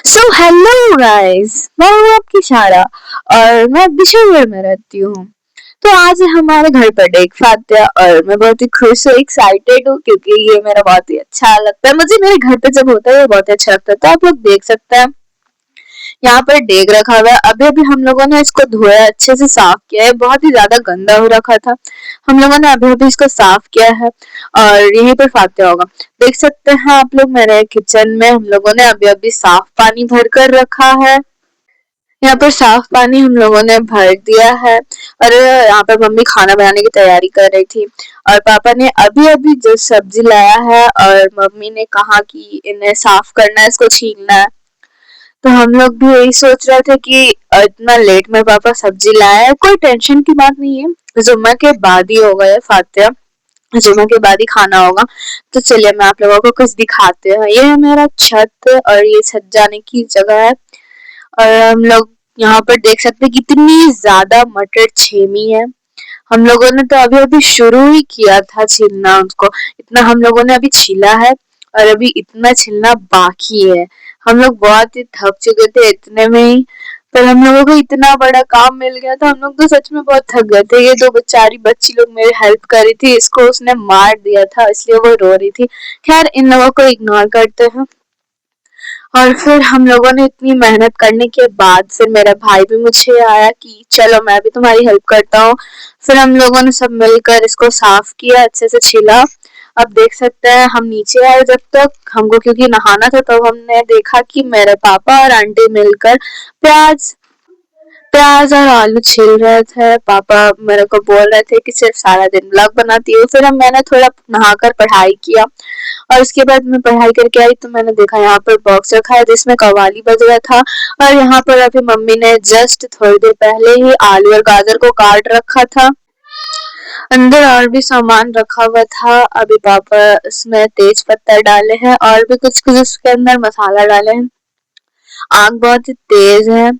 So hello guys, मैं हूँ आपकी शारा और मैं बिशनपुर में रहती हूँ। तो आज है हमारे घर पर डेक फात्या और मैं बहुत ही खुश हूँ, एक्साइटेड हूँ क्योंकि ये मेरा बहुत ही अच्छा लगता है। मुझे मेरे घर पे जब होता है ये बहुत ही अच्छा लगता है। तो आप लोग देख सकते हैं यहाँ पर डेग रखा हुआ है। अभी अभी हम लोगों ने इसको धोया, अच्छे से साफ किया है। बहुत ही ज्यादा गंदा हो रखा था, हम लोगों ने अभी अभी इसको साफ किया है और यहीं पर फात्या होगा। देख सकते हैं आप लोग, मेरे किचन में हम लोगों ने अभी अभी साफ पानी भर कर रखा है। यहाँ पर साफ पानी हम लोगों ने भर दिया है और यहाँ पर मम्मी खाना बनाने की तैयारी कर रही थी और पापा ने अभी अभी जो सब्जी लाया है और मम्मी ने कहा कि इन्हें साफ करना है, इसको छीलना है। तो हम लोग भी यही सोच रहे थे कि इतना लेट में पापा सब्जी लाए हैं। कोई टेंशन की बात नहीं है, जुम्मा के बाद ही होगा ये फातिया, जुम्मा के बाद ही खाना होगा। तो चलिए मैं आप लोगों को कुछ दिखाते हैं। ये है मेरा छत और ये छत जाने की जगह है और हम लोग यहाँ पर देख सकते हैं कितनी ज्यादा मटर छेमी है। हम लोगों ने तो अभी अभी शुरू ही किया था छीलना उसको। इतना हम लोगों ने अभी छीला है और अभी इतना छीलना बाकी है। हम लोग बहुत ही थक चुके थे इतने में ही, पर हम लोगों को इतना बड़ा काम मिल गया था। हम लोग तो सच में बहुत थक गए थे। ये दो बेचारी बच्ची लोग मेरी हेल्प कर रही थी, इसको उसने मार दिया था इसलिए वो रो रही थी। खैर इन लोगों को इग्नोर करते हैं। और फिर हम लोगों ने इतनी मेहनत करने के बाद फिर मेरा भाई भी मुझे आया कि चलो मैं भी तुम्हारी हेल्प करता हूँ। फिर हम लोगों ने सब मिलकर इसको साफ किया, अच्छे से छिला। अब देख सकते हैं हम नीचे आए जब तक हमको क्योंकि नहाना था, तब हमने देखा कि मेरे पापा और आंटी मिलकर प्याज प्याज और आलू छील रहे थे। पापा मेरे को बोल रहे थे कि सिर्फ सारा दिन व्लॉग बनाती हूँ। फिर मैंने थोड़ा नहाकर पढ़ाई किया और उसके बाद मैं पढ़ाई करके आई तो मैंने देखा यहाँ पर बॉक्स रखा है जिसमें कव्वाली बज रहा था। और यहाँ पर अभी मम्मी ने जस्ट थोड़ी देर पहले ही आलू और गाजर को काट रखा था। अंदर और भी सामान रखा हुआ था। अभी पापा इसमें तेज पत्ता डाले हैं और भी कुछ कुछ उसके अंदर मसाला डाले हैं। आग बहुत ही तेज है।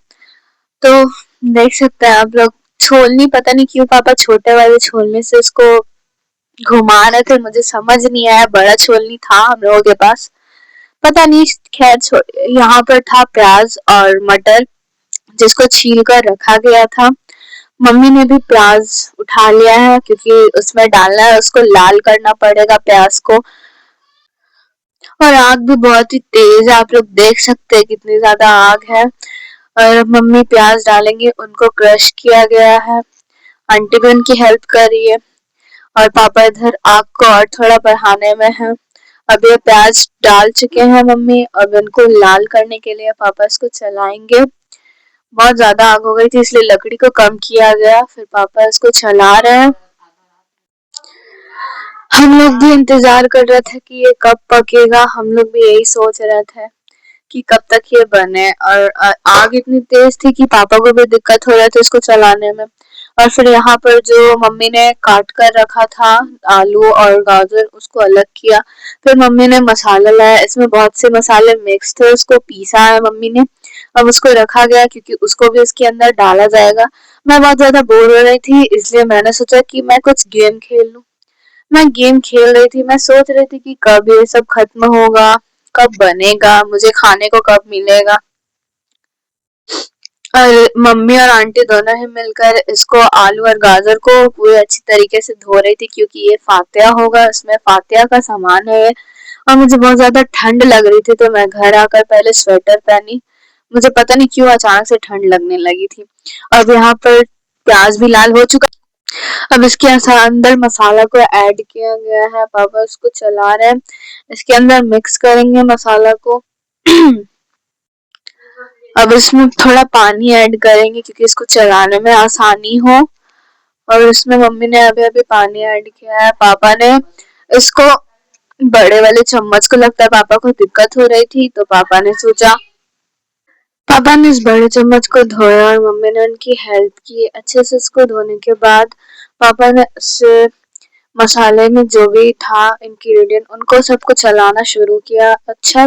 तो देख सकते हैं आप लोग, छोलनी पता नहीं क्यों पापा छोटे वाले छोलने से इसको घुमा रहे थे, मुझे समझ नहीं आया। बड़ा छोलनी था हम लोगों के पास, पता नहीं। खैर यहाँ पर था प्याज और मटर जिसको छील कर रखा गया था। मम्मी ने भी प्याज उठा लिया है क्योंकि उसमें डालना है, उसको लाल करना पड़ेगा प्याज को। और आग भी बहुत ही तेज है, आप लोग देख सकते हैं कितनी ज्यादा आग है। और मम्मी प्याज डालेंगे, उनको क्रश किया गया है। आंटी भी उनकी हेल्प कर रही है और पापा इधर आग को और थोड़ा बढ़ाने में है। अब ये प्याज डाल चुके हैं मम्मी, अब इनको लाल करने के लिए पापा इसको चलाएंगे। बहुत ज्यादा आग हो गई थी इसलिए लकड़ी को कम किया गया, फिर पापा इसको चला रहे हैं। हम लोग भी इंतजार कर रहे थे कि ये कब पकेगा। हम लोग भी यही सोच रहे थे कि कब तक ये बने। और आग इतनी तेज थी कि पापा को भी दिक्कत हो रहा था इसको चलाने में। और फिर यहाँ पर जो मम्मी ने काट कर रखा था आलू और गाजर, उसको अलग किया। फिर मम्मी ने मसाला लाया, इसमें बहुत से मसाले मिक्स थे, उसको पीसा है मम्मी ने। अब उसको रखा गया क्योंकि उसको भी इसके अंदर डाला जाएगा। मैं बहुत ज्यादा बोर हो रही थी इसलिए मैंने सोचा कि मैं कुछ गेम खेल लूं। मैं गेम खेल रही थी, मैं सोच रही थी कि कब ये सब खत्म होगा, कब बनेगा, मुझे खाने को कब मिलेगा। और मम्मी और आंटी दोनों ही मिलकर इसको आलू और गाजर को पूरे अच्छी तरीके से धो रही थी क्योंकि ये फातिया होगा, इसमें फातिया का सामान है। और मुझे बहुत ज्यादा ठंड लग रही थी तो मैं घर आकर पहले स्वेटर पहनी। मुझे पता नहीं क्यों अचानक से ठंड लगने लगी थी। अब यहाँ पर प्याज भी लाल हो चुका। अब इसके अंदर मसाला को ऐड किया गया है, पापा उसको चला रहे हैं। इसके अंदर मिक्स करेंगे मसाला को। अब इसमें थोड़ा पानी ऐड करेंगे क्योंकि इसको चलाने में आसानी हो। और इसमें मम्मी ने अभी अभी पानी ऐड किया है। पापा ने इसको बड़े वाले चम्मच को, लगता है पापा को दिक्कत हो रही थी तो पापा ने इस बड़े चम्मच को धोया और मम्मी ने उनकी हेल्प की अच्छे से। इसको धोने के बाद पापा ने इससे मसाले में जो भी था इंग्रेडिएंट उनको सबको चलाना शुरू किया अच्छा।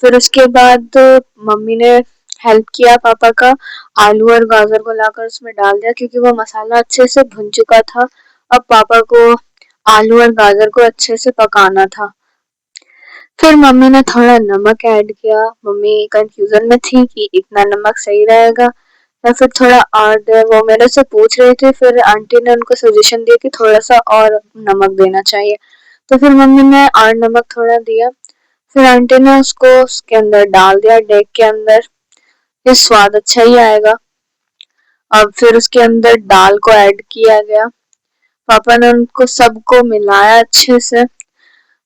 फिर उसके बाद मम्मी ने हेल्प किया पापा का, आलू और गाजर को लाकर उसमें डाल दिया क्योंकि वो मसाला अच्छे से भुन चुका था। अब पापा को आलू और गाजर को अच्छे से पकाना था। फिर मम्मी ने थोड़ा नमक ऐड किया। मम्मी कंफ्यूजन में थी कि इतना नमक सही रहेगा या फिर थोड़ा और दे। वो मेरे से पूछ रही थी, फिर आंटी ने उनको सजेशन दिया कि थोड़ा सा और नमक देना चाहिए। तो फिर मम्मी ने और नमक थोड़ा दिया। फिर आंटी ने उसको उसके अंदर डाल दिया, डेग के अंदर। ये स्वाद अच्छा ही आएगा। अब फिर उसके अंदर दाल को ऐड किया गया। पापा ने उनको सबको मिलाया अच्छे से।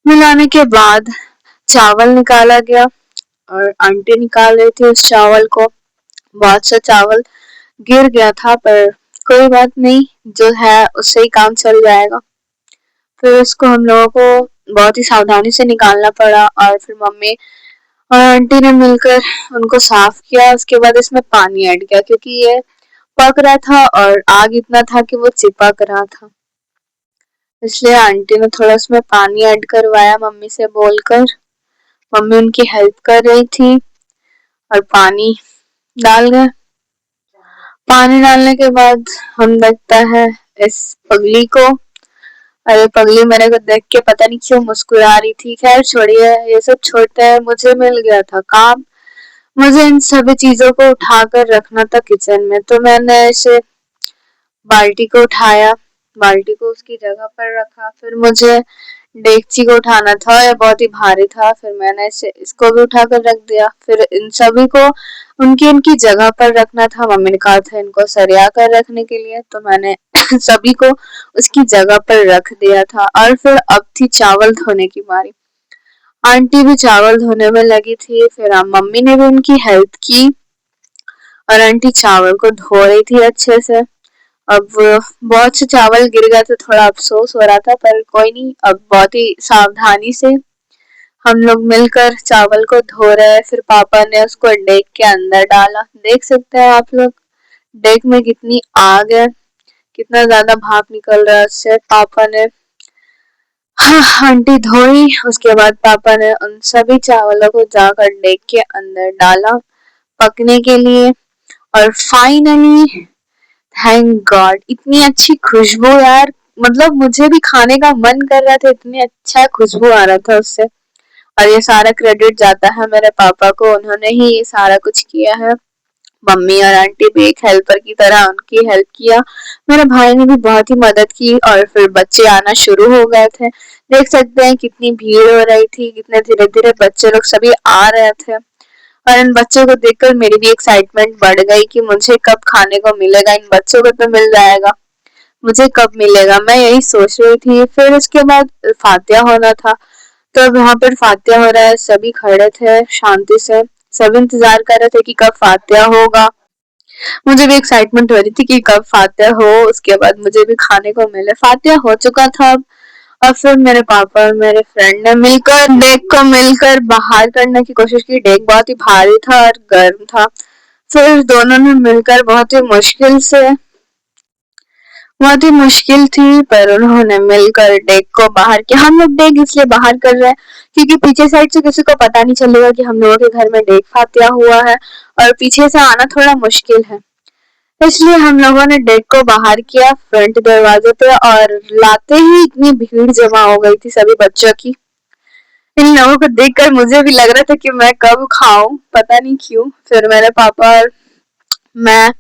मिलाने के बाद चावल निकाला गया और आंटी निकाल रही थी उस चावल को। बहुत सा चावल गिर गया था, पर कोई बात नहीं, जो है उससे ही काम चल जाएगा। फिर उसको हम लोगों को बहुत ही सावधानी से निकालना पड़ा और फिर मम्मी और आंटी ने मिलकर उनको साफ किया। उसके बाद इसमें पानी ऐड किया क्योंकि ये पक रहा था और आग इतना था कि वो चिपक रहा था, इसलिए आंटी ने थोड़ा उसमें पानी ऐड करवाया मम्मी से बोलकर। मम्मी उनकी हेल्प कर रही थी और पानी डाल गए। पानी डालने के बाद हम देखता है इस पगली को। अरे पगली मेरे को देख के पता नहीं क्यों मुस्कुरा रही थी। खैर छोड़िए, ये सब छोड़ते हैं। मुझे मिल गया था काम। मुझे इन सभी चीजों को उठाकर रखना था किचन में, तो मैंने इसे बाल्टी को उठाया, बाल्टी को उसकी जगह पर रखा। फिर मुझे डेगची को उठाना था, यह बहुत ही भारी था। फिर मैंने इसे इसको भी उठाकर रख दिया। फिर इन सभी को उनकी उनकी जगह पर रखना था। मम्मी ने कहा था इनको सरिया कर रखने के लिए, तो मैंने सभी को उसकी जगह पर रख दिया था। और फिर अब थी चावल धोने की बारी। आंटी भी चावल धोने में लगी थी, फिर मम्मी ने भी उनकी हेल्प की और आंटी चावल को धो रही थी अच्छे से। अब बहुत से चावल गिर गया तो थोड़ा अफसोस हो रहा था, पर कोई नहीं, अब बहुत ही सावधानी से हम लोग मिलकर चावल को धो रहे हैं। फिर पापा ने उसको डेग के अंदर डाला। देख सकते हैं आप लोग डेग में कितनी आग है, कितना ज्यादा भाप निकल रहा है उससे। पापा ने आंटी धोई, उसके बाद पापा ने उन सभी चावलों को जाकर डेग के अंदर डाला पकने के लिए। और फाइनली थैंक गॉड इतनी अच्छी खुशबू यार, मतलब मुझे भी खाने का मन कर रहा था, इतनी अच्छा खुशबू आ रहा था उससे। और ये सारा क्रेडिट जाता है मेरे पापा को, उन्होंने ही ये सारा कुछ किया है। मम्मी और आंटी भी एक हेल्पर की तरह उनकी हेल्प किया। मेरे भाई ने भी बहुत ही मदद की और फिर बच्चे आना शुरू हो गए थे। देख सकते हैं कितनी भीड़ हो रही थी, कितने धीरे धीरे बच्चे लोग सभी आ रहे थे। और इन बच्चों को देखकर मेरी भी एक्साइटमेंट बढ़ गई कि मुझे कब खाने को मिलेगा। इन बच्चों को तो मिल जाएगा, मुझे कब मिलेगा, मैं यही सोच रही थी। फिर उसके बाद फातिया होना था, तो अब वहां पर फातिया हो रहा है। सभी खड़े थे शांति से, सब इंतजार कर रहे थे कि कब फातिया होगा। मुझे भी एक्साइटमेंट हो रही थी कि कब फातिया हो, उसके बाद मुझे भी खाने को मिले। फातिया हो चुका था अब। और फिर मेरे पापा और मेरे फ्रेंड ने मिलकर डेक को मिलकर बाहर करने की कोशिश की। डेक बहुत ही भारी था और गर्म था। फिर दोनों ने मिलकर बहुत ही मुश्किल थी, पर उन्होंने मिलकर डेक को बाहर किया। हम लोग डेक इसलिए बाहर कर रहे हैं क्योंकि पीछे साइड से किसी को पता नहीं चलेगा कि हम लोगों के घर में डेक फातिया हुआ है और पीछे से आना थोड़ा मुश्किल है, इसलिए हम लोगों ने डेक को बाहर किया फ्रंट दरवाजे पे। और लाते ही इतनी भीड़ जमा हो गई थी सभी बच्चों की। इन लोगों को देखकर मुझे भी लग रहा था कि मैं कब खाऊं, पता नहीं क्यों। फिर मेरे पापा और मैं,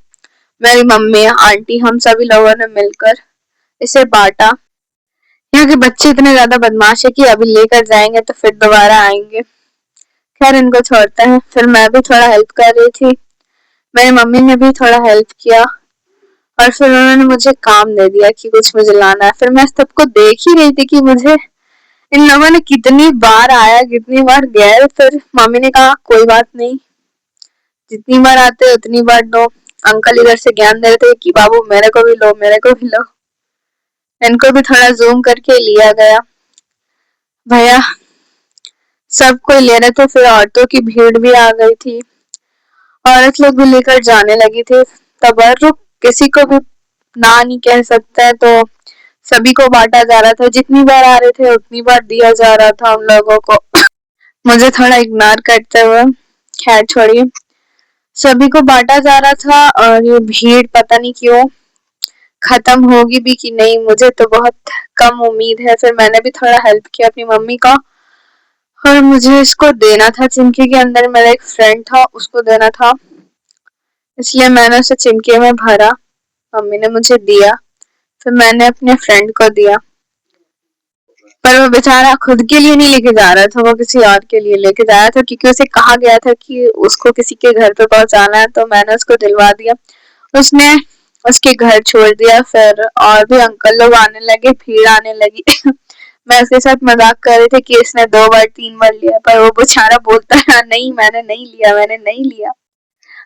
मेरी मम्मी, आंटी, हम सभी लोगों ने मिलकर इसे बांटा। यहाँ के बच्चे इतने ज्यादा बदमाश है कि अभी लेकर जाएंगे तो फिर दोबारा आएंगे। खैर इनको छोड़ते हैं। फिर मैं भी थोड़ा हेल्प कर रही थी, मेरी मम्मी ने भी थोड़ा हेल्प किया और फिर उन्होंने मुझे काम दे दिया कि कुछ मुझे लाना है। फिर मैं सबको देख ही रही थी कि मुझे इन लोगों ने कितनी बार आया कितनी बार गए। फिर मम्मी ने कहा कोई बात नहीं, जितनी बार आते उतनी बार दो। अंकल इधर से ज्ञान दे रहे थे कि बाबू मेरे को भी लो, मेरे को भी लो। इनको भी थोड़ा जूम करके लिया गया। भैया सब कोई ले रहे थे। फिर औरतों की भीड़ भी आ गई थी, औरत लोग भी लेकर जाने लगी थी। तबर्रुक किसी को भी ना नहीं कह सकते, तो सभी को बांटा जा रहा था। जितनी बार आ रहे थे उतनी बार दिया जा रहा था उन लोगों को। मुझे थोड़ा इग्नोर करते हुए। खैर छोड़िए, सभी को बांटा जा रहा था और ये भीड़ पता नहीं क्यों खत्म होगी भी कि नहीं, मुझे तो बहुत कम उम्मीद है। फिर मैंने भी थोड़ा हेल्प किया अपनी मम्मी का और मुझे इसको देना था, चिमके के अंदर मेरा एक फ्रेंड था उसको देना था, इसलिए मैंने उसे चिमके में भरा, मम्मी ने मुझे दिया, फिर मैंने अपने फ्रेंड को दिया। पर वो बेचारा खुद के लिए नहीं लेके जा रहा था, वो किसी और के लिए लेके जा रहा था, क्योंकि उसे कहा गया था कि उसको किसी के घर पे पहुंचाना है, तो मैंने उसको दिलवा दिया। उसने उसके घर छोड़ दिया, फिर और भी अंकल लोग आने लगे, भीड़ आने लगी। मैं उसके साथ मजाक कर रही थी कि इसने 2 बार 3 बार लिया, पर वो बेचारा बोलता है नहीं मैंने नहीं लिया, मैंने नहीं लिया।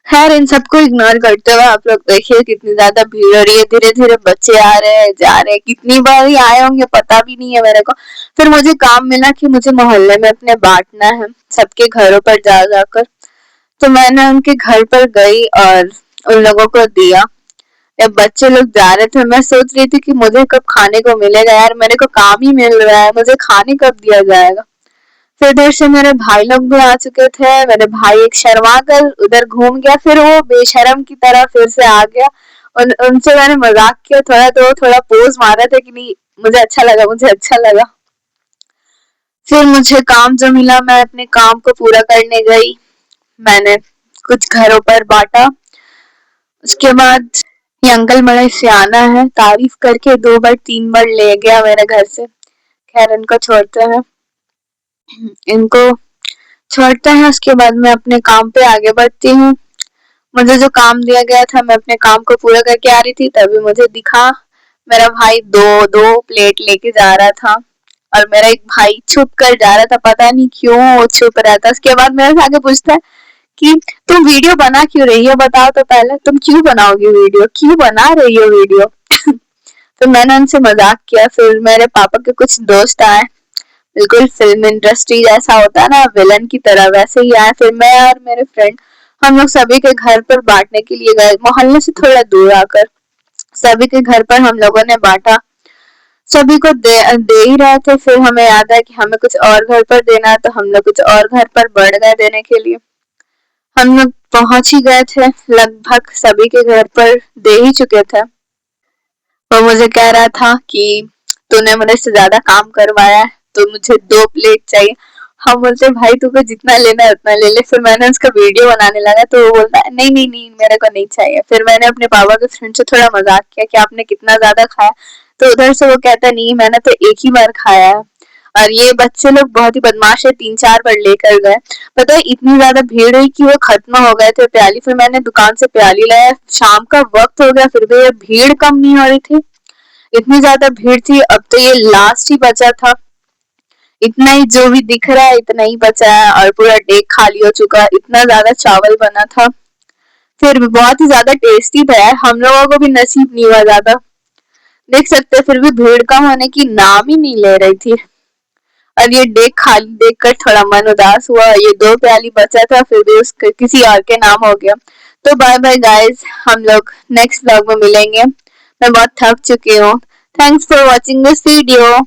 खैर इन सबको इग्नोर करते हुए आप लोग देखिए कितनी ज्यादा भीड़ हो रही है, धीरे धीरे बच्चे आ रहे हैं जा रहे हैं, कितनी बार ही आए होंगे पता भी नहीं है मेरे को। फिर मुझे काम मिला कि मुझे मोहल्ले में अपने बांटना है, सबके घरों पर जा जाकर। तो मैंने उनके घर पर गई और उन लोगों को दिया। जब बच्चे लोग जा रहे थे मैं सोच रही थी कि मुझे कब खाने को मिलेगा यार, मेरे को काम ही मिल रहा है, मुझे खाने कब दिया जाएगा। फिर इधर से मेरे भाई लोग भी आ चुके थे, मेरे भाई एक शर्मा कर उधर घूम गया, फिर वो बेशरम की तरह फिर से आ गया। उनसे मैंने मजाक किया थोड़ा, तो थोड़ा पोज मारा था कि नहीं मुझे अच्छा लगा, मुझे अच्छा लगा। फिर मुझे काम जो मिला मैं अपने काम को पूरा करने गई, मैंने कुछ घरों पर बांटा। उसके बाद ये अंकल बड़ा सियाना है, तारीफ करके 2 बार 3 बार ले गया मेरे घर से। खैर इनको छोड़ते हैं, इनको छोड़ते हैं, उसके बाद मैं अपने काम पे आगे बढ़ती हूँ। मुझे जो काम दिया गया था मैं अपने काम को पूरा करके आ रही थी, तभी मुझे दिखा मेरा भाई दो दो प्लेट लेके जा रहा था, और मेरा एक भाई छुप कर जा रहा था, पता नहीं क्यों वो छुप रहा था। उसके बाद मेरे से आगे पूछता है कि तुम वीडियो बना क्यों रही हो, बताओ तो पहले तुम क्यों बनाओगी वीडियो, क्यों बना रही हो वीडियो। तो मैंने उनसे मजाक किया। फिर मेरे पापा के कुछ दोस्त आए, बिल्कुल फिल्म इंडस्ट्री जैसा होता है ना विलन की तरह, वैसे ही आए। फिर मैं और मेरे फ्रेंड हम लोग सभी के घर पर बांटने के लिए गए, मोहल्ले से थोड़ा दूर आकर सभी के घर पर हम लोगों ने बांटा। सभी को दे ही रहे थे, फिर हमें याद आया कि हमें कुछ और घर पर देना है, तो हम लोग कुछ और घर पर बढ़ गए देने के लिए। हम लोग पहुंच ही गए थे, लगभग सभी के घर पर दे ही चुके थे। वो मुझे कह रहा था कि तूने मुझे से ज्यादा काम करवाया है, तो मुझे 2 प्लेट चाहिए। हम बोलते भाई तुको जितना लेना है उतना ले ले। फिर मैंने उसका वीडियो बनाने लगा, तो वो बोलता है नहीं नहीं नहीं मेरे को नहीं चाहिए। फिर मैंने अपने पापा के फ्रेंड से थोड़ा मजाक किया कि आपने कितना ज्यादा खाया, तो उधर से वो कहता नहीं मैंने तो एक ही बार खाया है। और ये बच्चे लोग बहुत ही बदमाश है, 3 4 बार लेकर गए। पता है इतनी ज्यादा भीड़ हुई कि वो खत्म हो गए थे प्याली। फिर मैंने दुकान से प्याली लाया, शाम का वक्त हो गया फिर भी ये भीड़ कम नहीं हो रही थी, इतनी ज्यादा भीड़ थी। अब तो ये लास्ट ही बचा था, इतना ही जो भी दिख रहा है इतना ही बचा है, और पूरा डेक खाली हो चुका है, इतना ज्यादा चावल बना था। फिर भी बहुत ही ज्यादा टेस्टी था यार, हम लोगों को भी नसीब नहीं हुआ ज्यादा। देख सकते फिर भी भीड़ कम होने की नाम ही नहीं ले रही थी। और ये डेक खाली देखकर थोड़ा मन उदास हुआ, ये 2 प्याली बचा था फिर भी उसके किसी और के नाम हो गया। तो बाय बाय गाइस, हम लोग नेक्स्ट व्लॉग में मिलेंगे। मैं बहुत थक चुकी हूँ। Thanks for watching this video.